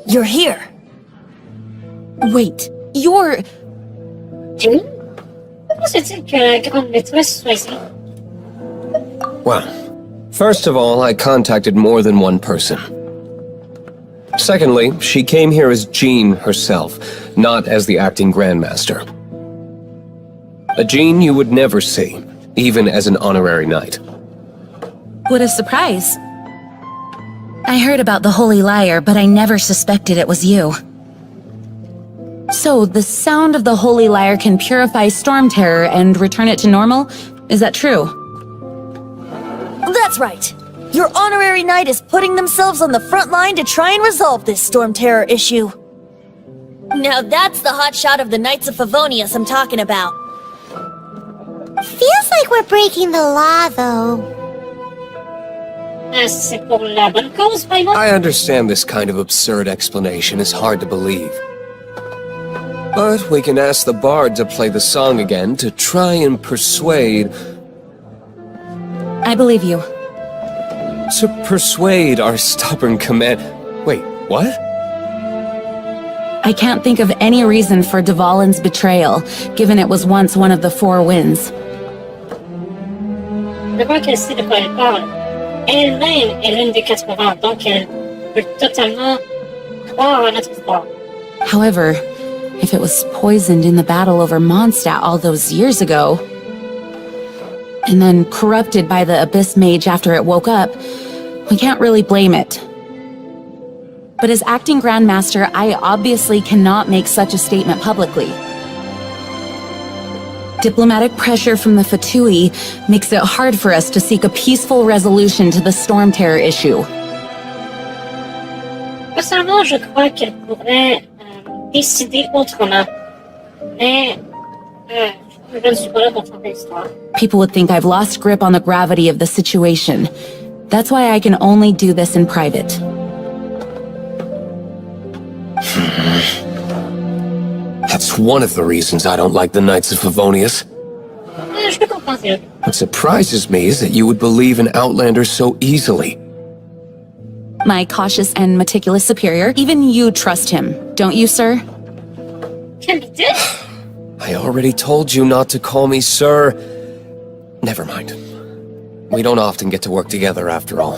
You're here. Wait, you're... Tu? Comment se dit que la grande maîtresse soit ici? Well, first of all, I contacted more than one person. Secondly, she came here as Jean herself, not as the acting Grandmaster. A Jean you would never see, even as an honorary knight. What a surprise. I heard about the Holy Liar, but I never suspected it was you. So, the sound of the Holy Liar can purify storm terror and return it to normal? Is that true? That's right. Your honorary knight is putting themselves on the front line to try and resolve this storm terror issue. Now that's the hotshot of the Knights of Favonius I'm talking about. Feels like we're breaking the law, though. C'est pour la bonne cause, vraiment? I understand this kind of absurd explanation is hard to believe. But we can ask the bard to play the song again to try and persuade... I believe you. To persuade our stubborn command... Wait, what? I can't think of any reason for Dvalin's betrayal, given it was once one of the Four Winds. Je vois qu'elle sait de quoi elle parle. Elle-même est l'une des 80, donc elle peut totalement croire à notre histoire. However, if it was poisoned in the battle over Mondstadt all those years ago, and then corrupted by the Abyss Mage after it woke up, we can't really blame it. But as acting Grandmaster, I obviously cannot make such a statement publicly. Diplomatic pressure from the Fatui makes it hard for us to seek a peaceful resolution to the storm terror issue. Personnellement, je crois qu'elle pourrait décider autrement. Mais je ne suis pas là pour faire l'histoire. People would think I've lost grip on the gravity of the situation. That's why I can only do this in private. That's one of the reasons I don't like the Knights of Favonius. Je peux comprendre. What surprises me is that you would believe in Outlanders so easily. My cautious and meticulous superior, even you trust him, don't you, sir? Quelle vitesse! I already told you not to call me sir. Never mind. We don't often get to work together after all.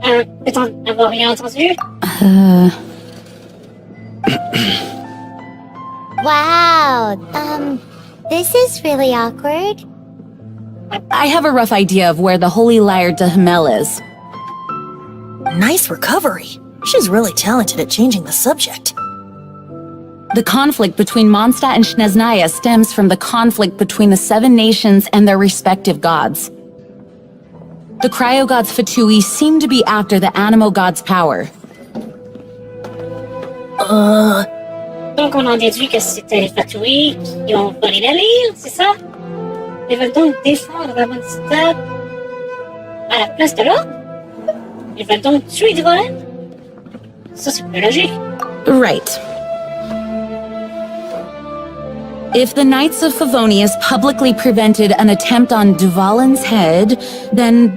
Peut-on avoir rien entendu? Wow, this is really awkward. I have a rough idea of where the Holy Liar de Himmel is. Nice recovery. She's really talented at changing the subject. The conflict between Mondstadt and Snezhnaya stems from the conflict between the Seven Nations and their respective gods. The cryo-gods Fatui seem to be after the Animo-god's power. Donc on en déduit que c'était les Fatui qui ont volé la lyre, c'est ça? Ils veulent donc défendre la Mondstadt à la place de l'autre? Ils veulent donc tuer Dvalin? Ça, c'est plus logique. Right. If the Knights of Favonius publicly prevented an attempt on Dvalin's head, then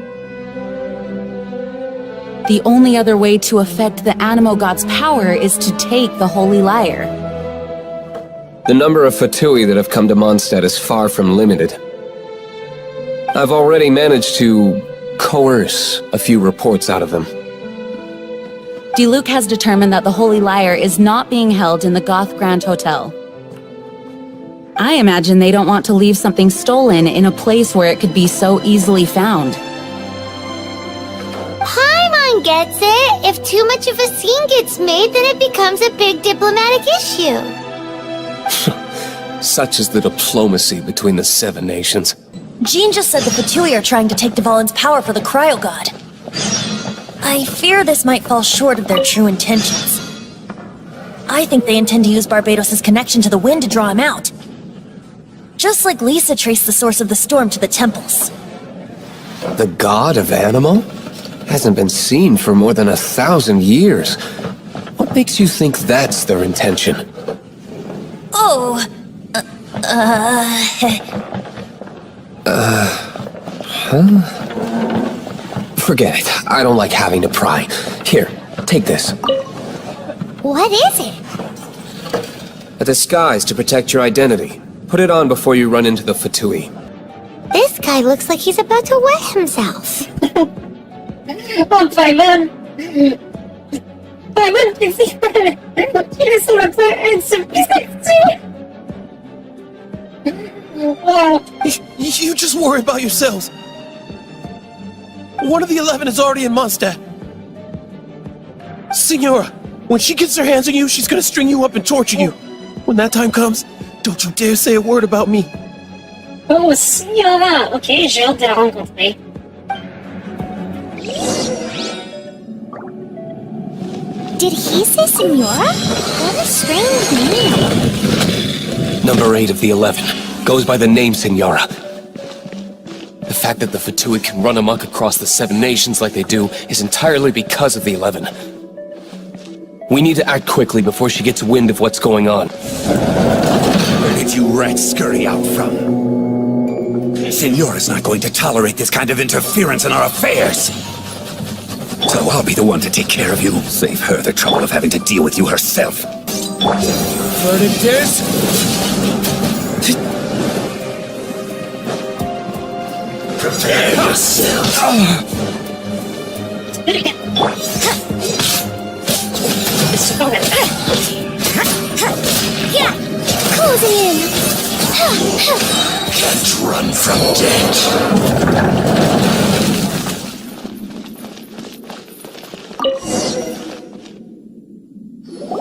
the only other way to affect the Animo-god's power is to take the Holy Liar. The number of Fatui that have come to Mondstadt is far from limited. I've already managed to coerce a few reports out of them. Diluc has determined that the Holy Liar is not being held in the Goth Grand Hotel. I imagine they don't want to leave something stolen in a place where it could be so easily found. Paimon gets it. If too much of a scene gets made, then it becomes a big diplomatic issue. Such is the diplomacy between the Seven Nations. Jean just said the Fatui are trying to take Dvalin's power for the Cryo God. I fear this might fall short of their true intentions. I think they intend to use Barbados' connection to the wind to draw him out. Just like Lisa traced the source of the storm to the temples. The god of Animo? Hasn't been seen for more than 1,000 years. What makes you think that's their intention? Oh, Forget it. I don't like having to pry. Here, take this. What is it? A disguise to protect your identity. Put it on before you run into the Fatui. This guy looks like he's about to wet himself. Oh, Paimon! Paimon, qu'est-ce qu'il fait? Il est sur le point de se pisser dessus! Wow! You just worry about yourselves. One of the 11 is already in Mondstadt. Signora, when she gets her hands on you, she's gonna string you up and torture you. When that time comes, don't you dare say a word about me. Oh, Signora! Ok, j'ai hâte de la rencontrer. Did he say Senora? What a strange name. Number 8 of the 11. Goes by the name Senora. The fact that the Fatui can run amok across the 7 nations like they do is entirely because of the 11. We need to act quickly before she gets wind of what's going on. Where did you rats scurry out from? Senora's not going to tolerate this kind of interference in our affairs. So I'll be the one to take care of you. Save her the trouble of having to deal with you herself. Verdict Prepare yourself. Yeah, closing in. Can't run from death.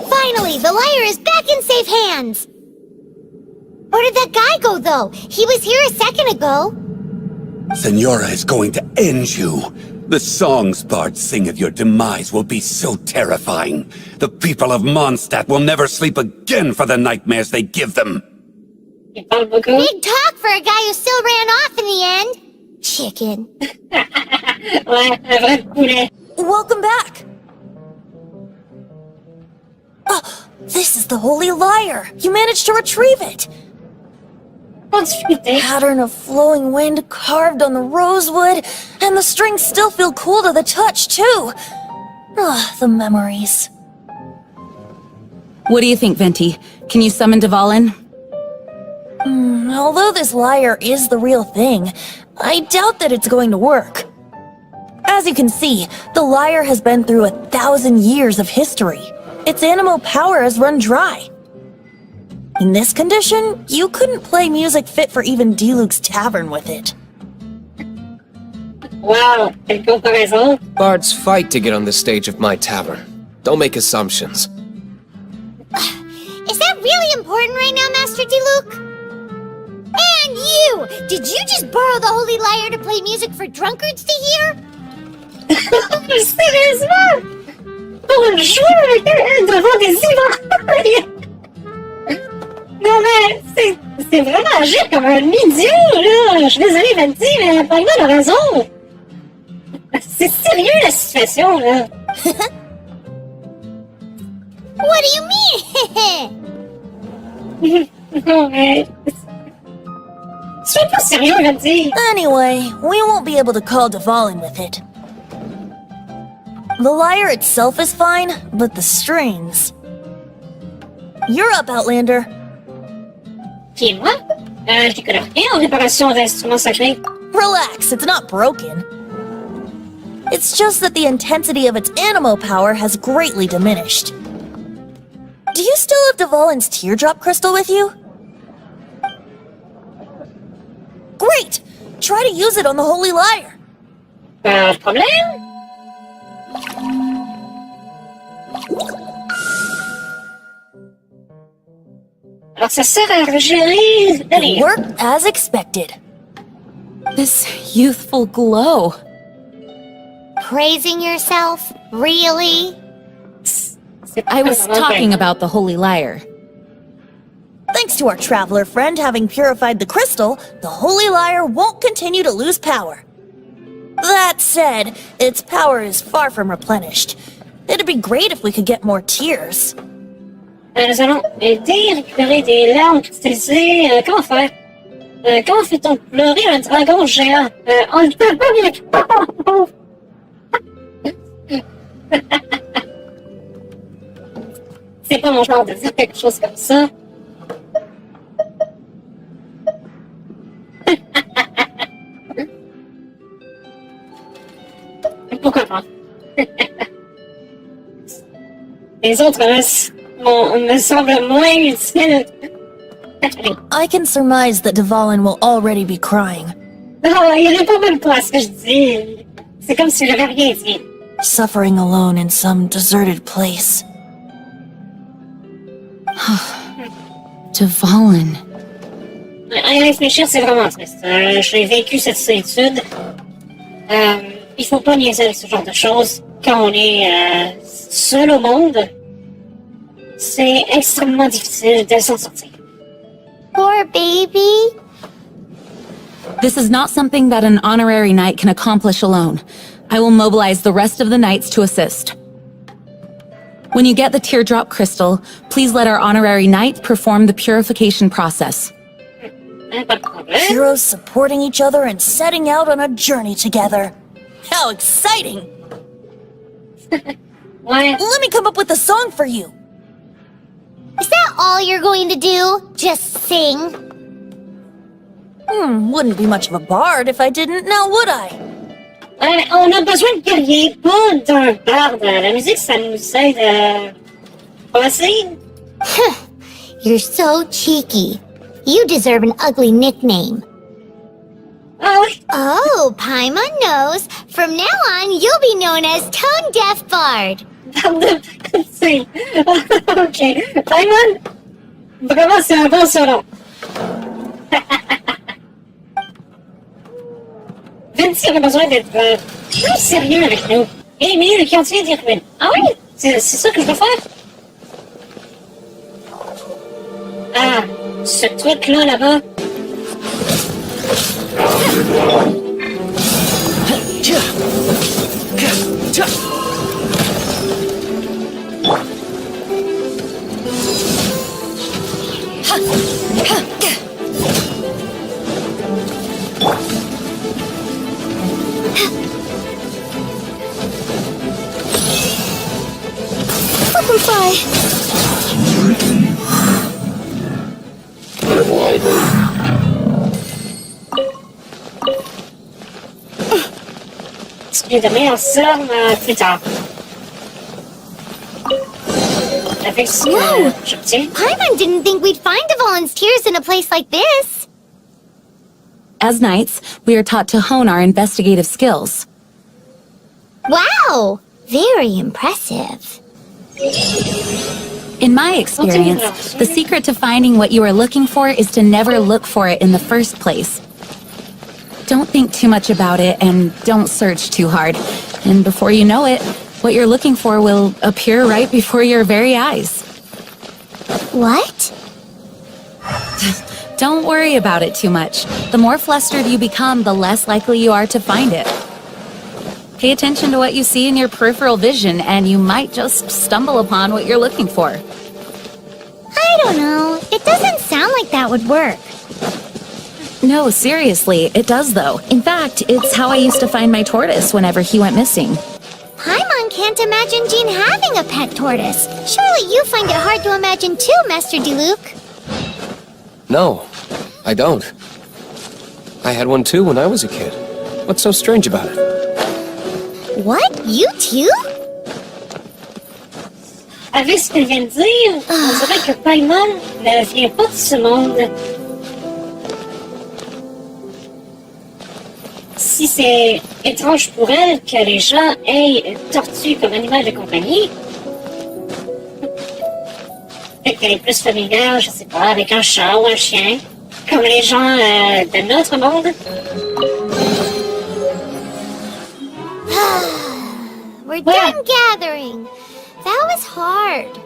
Finally, the liar is back in safe hands. Where did that guy go, though? He was here a second ago. Senora is going to end you. The songs bards sing of your demise will be so terrifying. The people of Mondstadt will never sleep again for the nightmares they give them. Il parle beaucoup. Big talk for a guy who still ran off in the end. Chicken. Ouais, un vrai poulet. Welcome back! Oh, this is the Holy Lyre! You managed to retrieve it! Pas de difficulté. Pattern of flowing wind carved on the rosewood, and the strings still feel cool to the touch, too! Ah, the memories. What do you think, Venti? Can you summon Dvalin? Although this lyre is the real thing, I doubt that it's going to work. As you can see, the lyre has been through 1,000 years of history. Its animal power has run dry. In this condition, you couldn't play music fit for even Diluc's tavern with it. Wow, quelle comparaison. Bards fight to get on the stage of my tavern. Don't make assumptions. Is that really important right now, Master Diluc? And you! Did you just borrow the Holy Lyre to play music for drunkards to hear? Sérieusement? Pour jouer avec eux devant des ivres? Non mais, c'est vraiment agir comme un idiot, là! Je suis désolée, Venti, mais Paimon a raison! C'est sérieux, la situation, là! What do you mean? Non mais... Sois pas sérieux, Venti! Anyway, we won't be able to call Dvalin with it. The lyre itself is fine, but the strings... You're up, Outlander. Qui est moi? Je connais rien en réparation d'instruments sacrés. Relax, it's not broken. It's just that the intensity of its animo power has greatly diminished. Do you still have Dvalin's teardrop crystal with you? Great! Try to use it on the Holy Lyre. Pas de problème? Alors ça sert à régénérer la lyre. Worked as expected. This youthful glow. Praising yourself? Really? I was talking about the Holy Lyre. Thanks to our traveler friend having purified the crystal, the Holy Lyre won't continue to lose power. That said, its power is far from replenished. It'd be great if we could get more tears. Nous allons aider à récupérer des larmes cristallisées. Comment faire? Comment fait-on pleurer un dragon géant? On ne peut pas bien. C'est pas mon genre de dire quelque chose comme ça. Pourquoi pas? Les autres me semblent moins utiles. I can surmise that Dvalin will already be crying, Non, il répond même pas à ce que je dis. C'est comme si j'avais rien dit. suffering alone in some deserted place. Dvalin. À y réfléchir, c'est vraiment triste. J'ai vécu cette solitude. Il faut pas niaiser avec ce genre de choses. Quand on est seul au monde, c'est extrêmement difficile de s'en sortir. Poor baby. This is not something that an honorary knight can accomplish alone. I will mobilize the rest of the knights to assist. When you get the teardrop crystal, please let our honorary knight perform the purification process. Pas de problème. Heroes supporting each other and setting out on a journey together. How exciting! Ouais. Let me come up with a song for you. Is that all you're going to do? Just sing? Wouldn't be much of a bard if I didn't, now would I? On a besoin de guerriers, pas d'un barde. La musique, ça nous aide passer. You're so cheeky. You deserve an ugly nickname. Ah oui. Oh, Paimon knows. From now on, you'll be known as Tone Deaf Bard. Barde de passer. Ok. Paimon, vraiment, c'est un bon surnom. Venti aurait besoin d'être plus sérieux avec nous. Aimez le quartier des ruines. Ah oui? C'est ça que je dois faire? Ah, ce truc-là, là-bas. Je vais donner en somme plus tard. Avec ce que j'obtiens. Paimon didn't think we'd find Dvalin's tears in a place like this. As knights, we are taught to hone our investigative skills. Wow! Very impressive. In my experience, the secret to finding what you are looking for is to never look for it in the first place. Don't think too much about it and don't search too hard. And before you know it, what you're looking for will appear right before your very eyes. What? Don't worry about it too much. The more flustered you become, the less likely you are to find it. Pay attention to what you see in your peripheral vision, and you might just stumble upon what you're looking for. I don't know. It doesn't sound like that would work. No, seriously, it does though. In fact, it's how I used to find my tortoise whenever he went missing. Paimon can't imagine Jean having a pet tortoise. Surely you find it hard to imagine too, Master Diluc. No, I don't. I had one too when I was a kid. What's so strange about it? What? You too? Avec ce qu'elle vient de dire, on dirait que Paimon ne vient pas de ce monde. Si c'est étrange pour elle que les gens aient une tortue comme animal de compagnie, peut-être qu'elle est plus familière, je sais pas, avec un chat ou un chien, comme les gens de notre monde. We're done gathering. That was hard.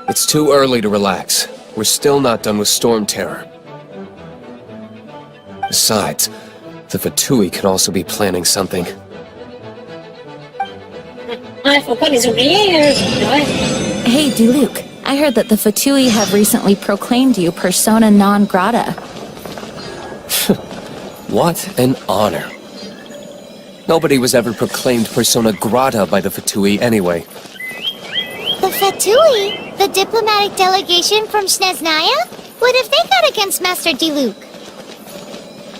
It's too early to relax. We're still not done with Storm Terror. Besides, the Fatui can also be planning something. Ouais, faut pas les oublier, ouais. Hey, Diluc, I heard that the Fatui have recently proclaimed you persona non grata. What an honor. Nobody was ever proclaimed persona grata by the Fatui anyway. The The Fatui, the diplomatic delegation from Sneznaya? What have they got against Master Diluc?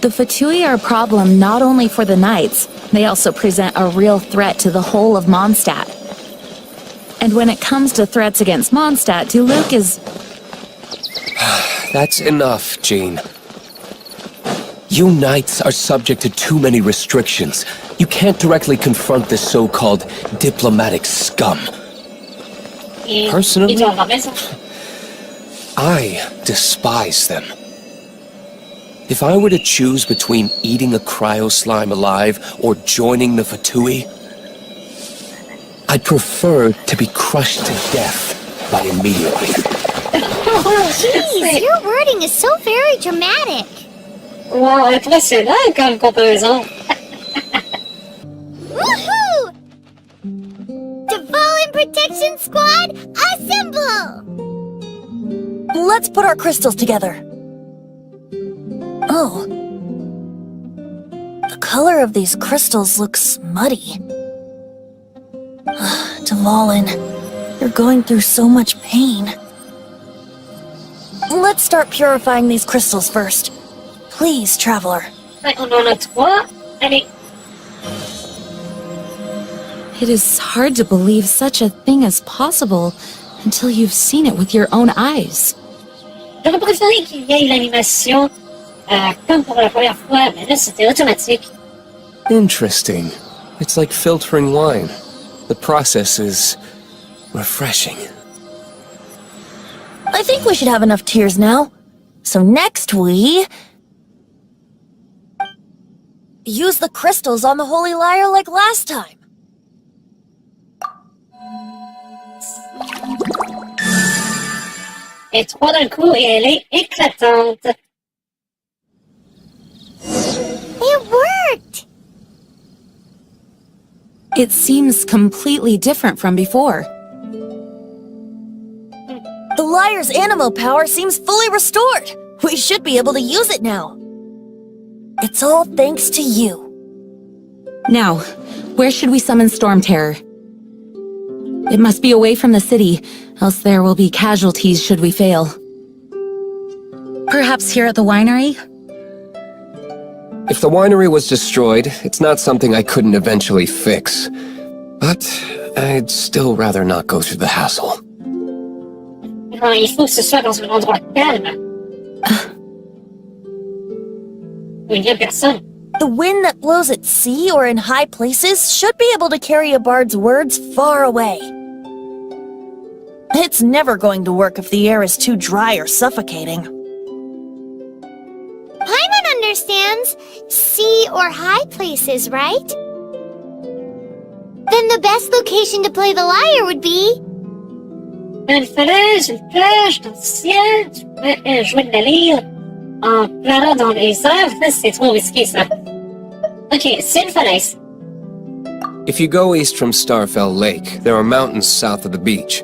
The Fatui are a problem not only for the Knights, they also present a real threat to the whole of Mondstadt. And when it comes to threats against Mondstadt, Diluc is... That's enough, Jean. You Knights are subject to too many restrictions. You can't directly confront this so-called diplomatic scum. Personally, I despise them. If I were to choose between eating a cryo slime alive or joining the Fatui, I'd prefer to be crushed to death by immediately. Jeez, your wording is so very dramatic. Wow, impressionnant comme comparaison. Woohoo! Dvalin Protection Squad, assemble! Let's put our crystals together. Oh. The color of these crystals looks muddy. Dvalin, you're going through so much pain. Let's start purifying these crystals first. Please, Traveler. On en a 3. Allez. It is hard to believe such a thing is possible until you've seen it with your own eyes. J'aurais préféré qu'il y ait l'animation comme pour la première fois, mais là c'était automatique. Interesting. It's like filtering wine. The process is refreshing. I think we should have enough tears now. So next we... use the crystals on the Holy Lyre like last time. Et 3 d'un coup et elle est éclatante. It worked! It seems completely different from before. The Lyre's animo power seems fully restored. We should be able to use it now. It's all thanks to you. Now, where should we summon Storm Terror? It must be away from the city, else there will be casualties should we fail. Perhaps here at the winery? If the winery was destroyed, it's not something I couldn't eventually fix. But I'd still rather not go through the hassle. Non, il faut que ce soit dans un endroit calme. Où il n'y a personne. The wind that blows at sea or in high places should be able to carry a bard's words far away. It's never going to work if the air is too dry or suffocating. Paimon understands sea or high places, right? Then the best location to play the lyre would be... Une falaise, une plage, dans le ciel, tu pourrais jouer de la lyre en planant dans les airs. C'est trop risqué, ça. Ok, c'est une falaise. If you go east from Starfell Lake, there are mountains south of the beach.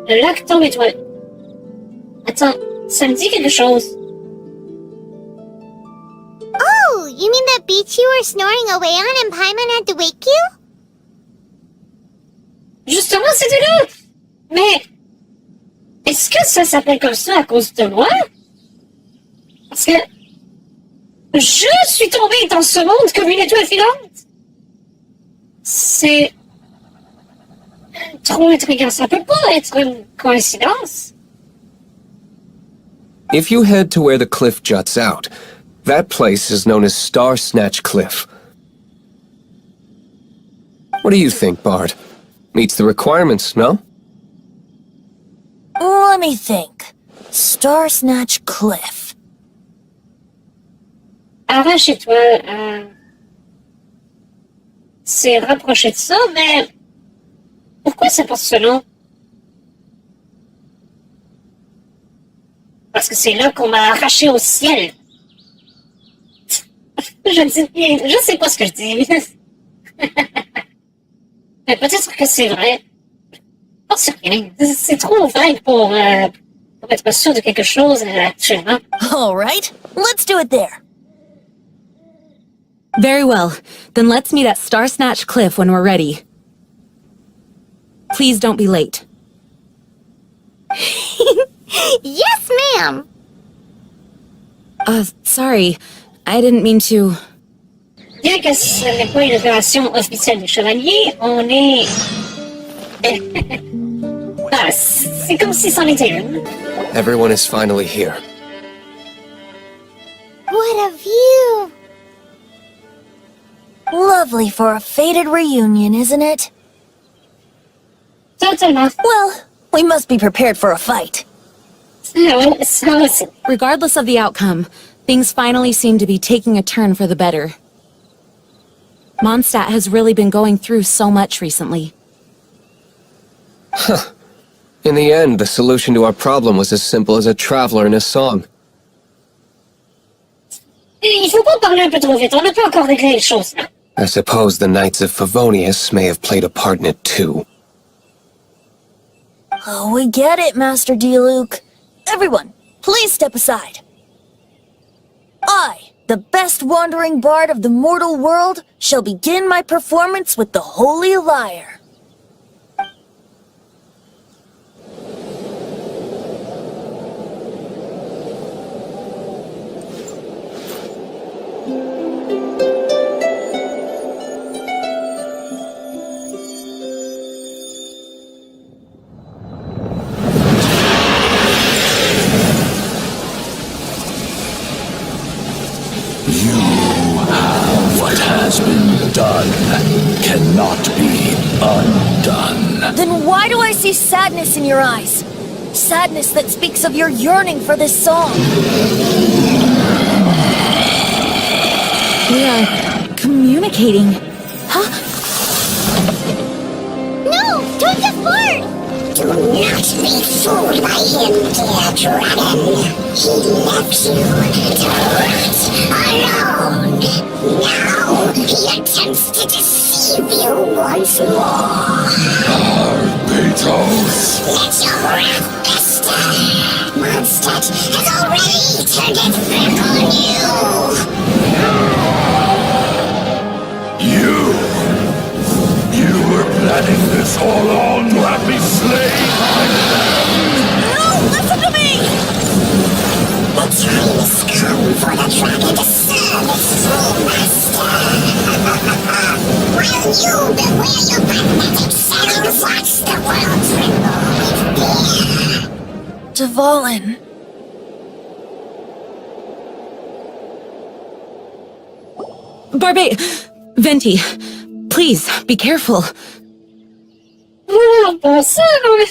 Le lac tombe étoilé. Attends, ça me dit quelque chose. Oh, you mean that beach you were snoring away on and Paimon had to wake you? Justement, c'était là. Mais est-ce que ça s'appelle comme ça à cause de moi? Parce que je suis tombée dans ce monde comme une étoile filante. C'est trop intriguant. Ça peut pas être une coïncidence. If you head to where the cliff juts out, that place is known as Star Snatch Cliff. What do you think, Bard? Meets the requirements, no? Let me think. Star Snatch Cliff. Arrache-toi. C'est rapproché de ça, mais pourquoi ça porte ce nom? Parce que c'est là qu'on m'a arraché au ciel. Je sais pas ce que je dis. Mais peut-être que c'est vrai. Pas sûr rien. C'est trop vague pour être sûr de quelque chose actuellement. All right, let's do it there. Very well. Then let's meet at Star Snatch Cliff when we're ready. Please don't be late. Yes, ma'am. Sorry. I didn't mean to... Bien que ce n'est pas une relation officielle des chevaliers, on est... Ah, c'est comme si c'en était une. Everyone is finally here. What a view! Lovely for a fated reunion, isn't it? Totalement. Well, we must be prepared for a fight. Ah ouais, ça aussi. Regardless of the outcome, things finally seem to be taking a turn for the better. Mondstadt has really been going through so much recently. In the end, the solution to our problem was as simple as a traveler in a song. Il faut pas parler un peu trop vite, on n'a pas encore réglé les choses, là. I suppose the Knights of Favonius may have played a part in it too. Oh, we get it, Master Diluc. Everyone, please step aside. I, the best wandering bard of the mortal world, shall begin my performance with the Holy Lyre. What has been done cannot be undone. Then why do I see sadness in your eyes? Sadness that speaks of your yearning for this song. We are communicating. Huh? No! Don't depart! Do not be fooled by him, dear dragon. He left you to rot alone. Now he attempts to deceive you once more. Beetles. Let your wrath fester. Mondstadt has already turned its back on you. You were planning this all along to have me slain by them. No, listen to me! The time has come for the dragon to serve its true master. While you beware your pathetic shadows, watch the world tremble with fear. Dvalin. Venti, please, be careful. Oh, bon sang, il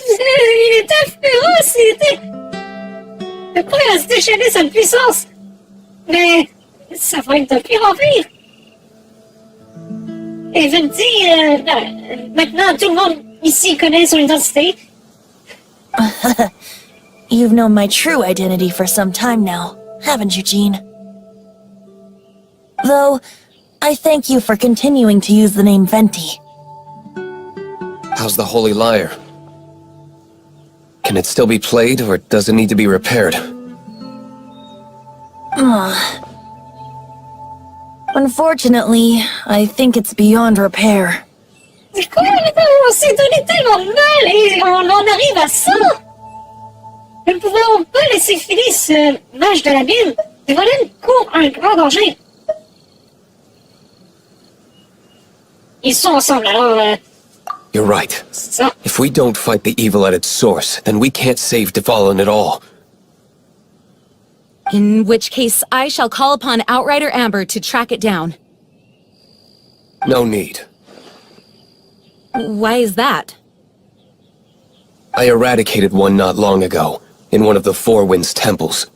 était féroce, il était prêt à se déchaîner sa puissance. Mais ça va être de pire en pire. Et Venti, maintenant tout le monde ici connaît son identité. You've known my true identity for some time now, haven't you, Jean? Though, I thank you for continuing to use the name Venti. How's the Holy Lyre? Can it still be played, or does it need to be repaired? Unfortunately, I think it's beyond repair. C'est quoi? On s'est donné tellement de mal et on en arrive à ça. Nous ne pouvons pas laisser filer ce mage de l'abîme. Dvalin court un grand danger. Ils sont ensemble, alors... You're right. ça. If we don't fight the evil at its source, then we can't save Dvalin at all. In which case, I shall call upon Outrider Amber to track it down. No need. Why is that? I eradicated one not long ago, in one of the Four Winds temples.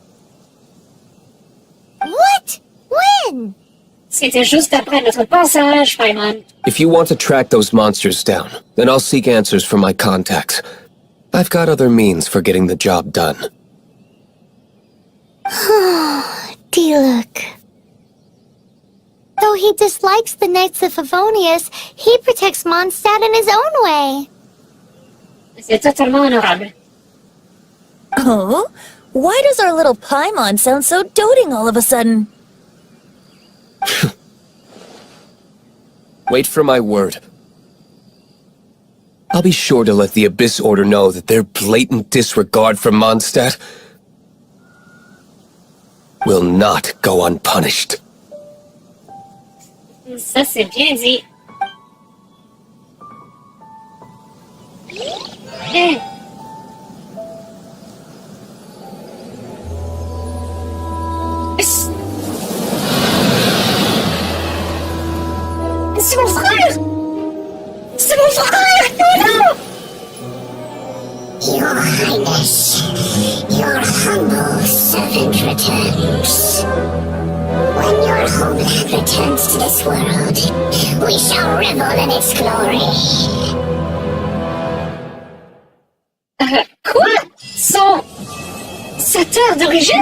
What? When? C'était juste après notre passage, Paimon. If you want to track those monsters down, then I'll seek answers from my contacts. I've got other means for getting the job done. Diluc. Though he dislikes the Knights of Favonius, he protects Mondstadt in his own way. C'est totalement honorable. Oh? Why does our little Paimon sound so doting all of a sudden? Wait for my word. I'll be sure to let the Abyss Order know that their blatant disregard for Mondstadt will not go unpunished. Ça, c'est bien dit. Hey. C'est mon frère! C'est mon frère! Non! Your Highness, your humble servant returns. When your homeland returns to this world, we shall revel in its glory. Quoi? Sa terre d'origine?